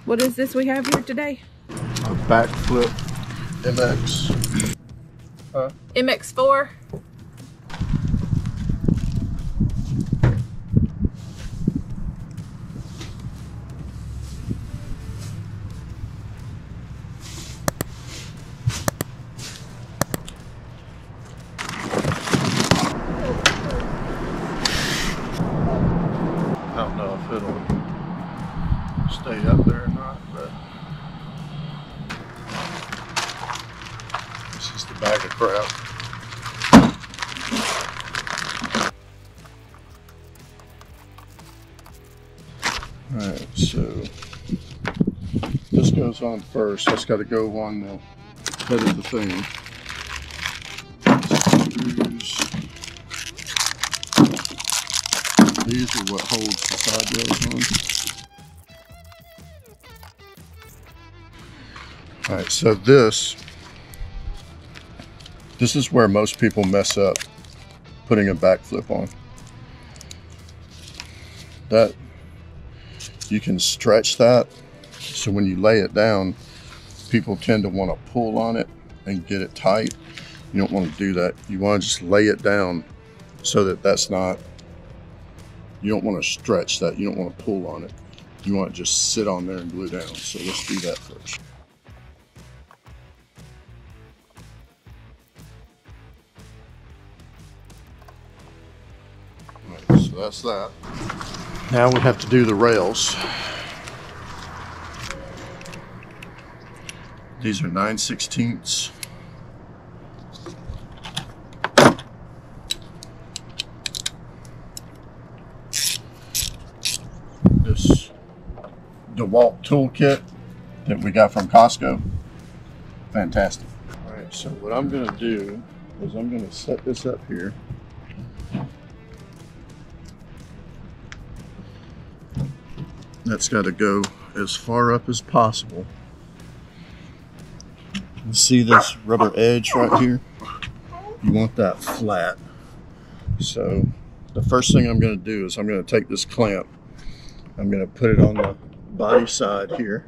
What is this we have here today? A Bakflip MX. MX4. I don't know if it'll stay up there or not, but it's just a bag of crap. Alright, so this goes on first. That's got to go on the head of the thing. These are what holds the side rails on. Alright, so this is where most people mess up putting a backflip on. That you can stretch that, so when you lay it down, people tend to want to pull on it and get it tight. You don't want to do that. You want to just lay it down so that that's not, you don't want to stretch that. You don't want to pull on it. You want to just sit on there and glue down. So let's do that first. All right, so that's that. Now we have to do the rails. These are 9/16. This DeWalt toolkit that we got from Costco. Fantastic. All right, so what I'm gonna do is I'm gonna set this up here. That's got to go as far up as possible. You see this rubber edge right here? You want that flat. So the first thing I'm going to do is I'm going to take this clamp. I'm going to put it on the body side here.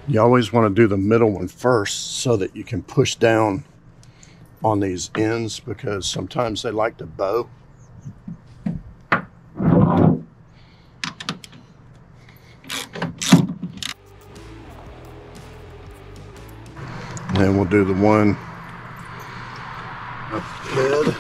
You always want to do the middle one first so that you can push down on these ends, because sometimes they like to bow. And then we'll do the one up the head.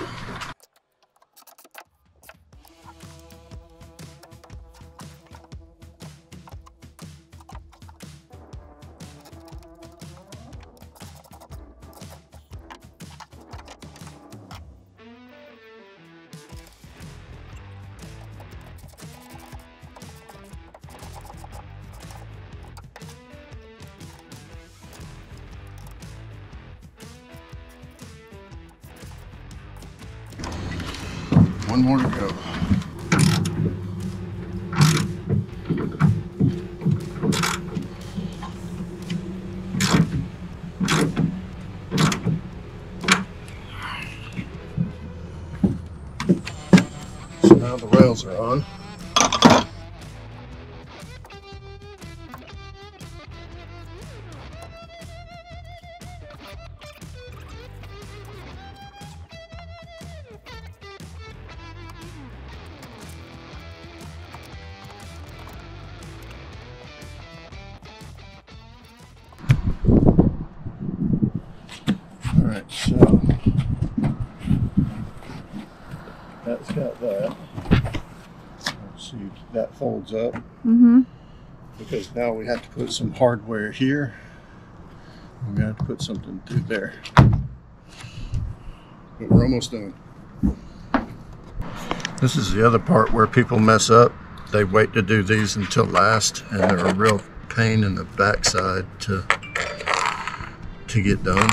One more to go. So now the rails are on. Alright, so that's got that. Let's see, that folds up. Because now we have to put some hardware here. We have to put something through there. But we're almost done. This is the other part where people mess up. They wait to do these until last, and they're a real pain in the backside to get done.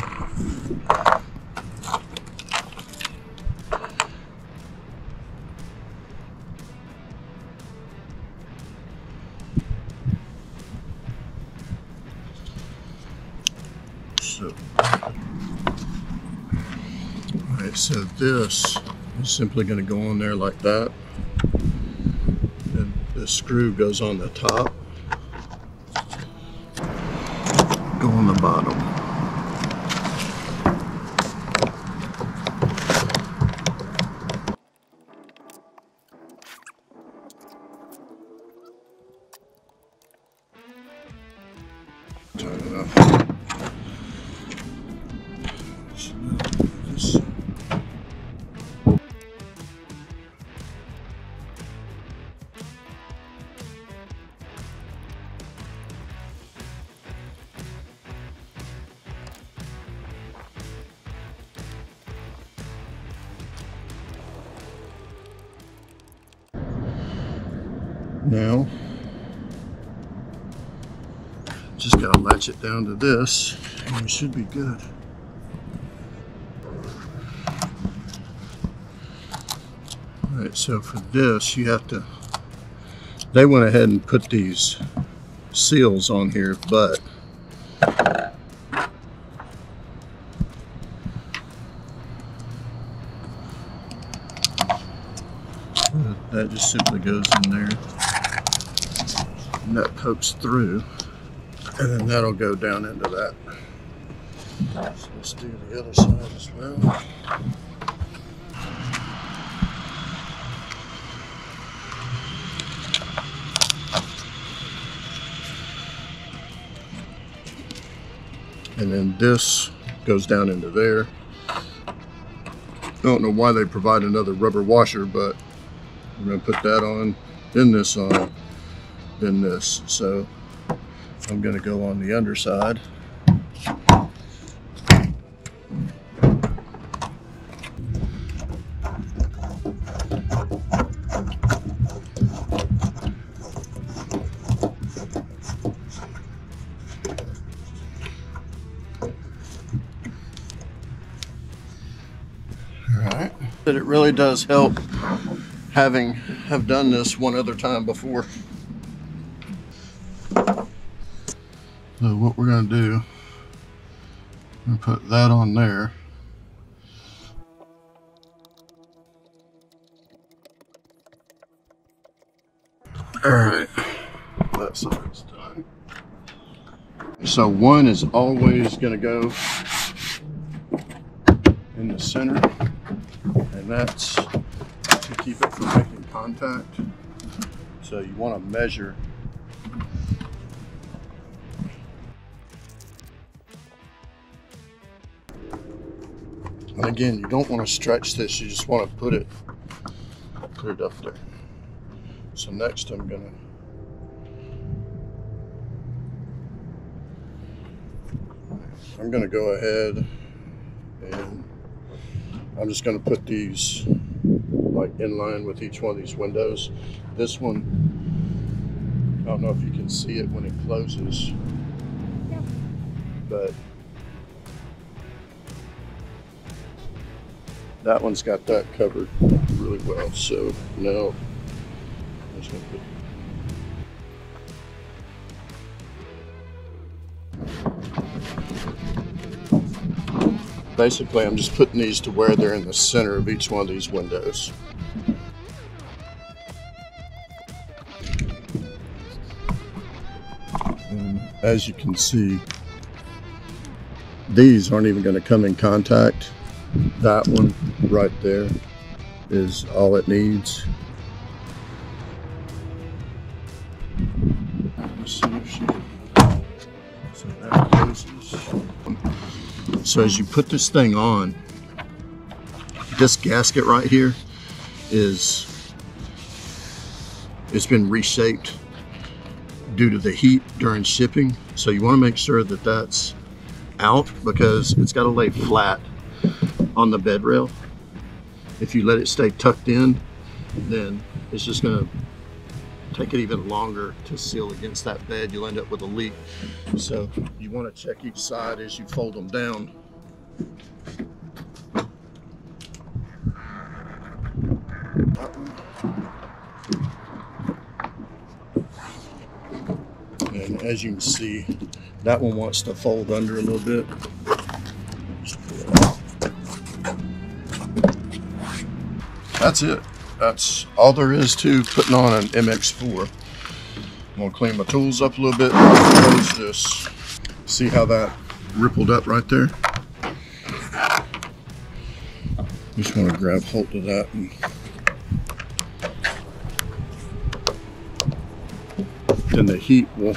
So Alright, so this is simply going to go on there like that. And the screw goes on the top. Go on the bottom. Turn it up. Now, just gotta latch it down to this, and we should be good. Alright, so for this, you have to, they went ahead and put these seals on here, but that just simply goes in there. And that pokes through, and then that'll go down into that. So let's do the other side as well. And then this goes down into there. I don't know why they provide another rubber washer, but we're going to put that on, then this on, then this. So I'm going to go on the underside. Alright. But it really does help have done this one other time before. So what we're going to do, I'm going to put that on there. Alright, that side's done. So one is always going to go in the center, and that's to keep it from making contact. So you want to measure. And again, you don't want to stretch this, you just want to put it up there. So next I'm gonna go ahead and I'm just gonna put these like in line with each one of these windows. This one, I don't know if you can see it when it closes, yeah, but that one's got that covered really well. So now I'm just gonna put, basically I'm just putting these to where they're in the center of each one of these windows. And as you can see, these aren't even going to come in contact. That one right there is all it needs. Let's see if she, so that closes. So as you put this thing on, this gasket right here it's been reshaped due to the heat during shipping. So you want to make sure that that's out, because it's got to lay flat on the bed rail. If you let it stay tucked in, then it's just going to take it even longer to seal against that bed. You'll end up with a leak. So you want to check each side as you fold them down. And as you can see, that one wants to fold under a little bit. That's it. That's all there is to putting on an MX4. I'm gonna clean my tools up a little bit. Close this. See how that rippled up right there? Just want to grab hold of that, and then the heat will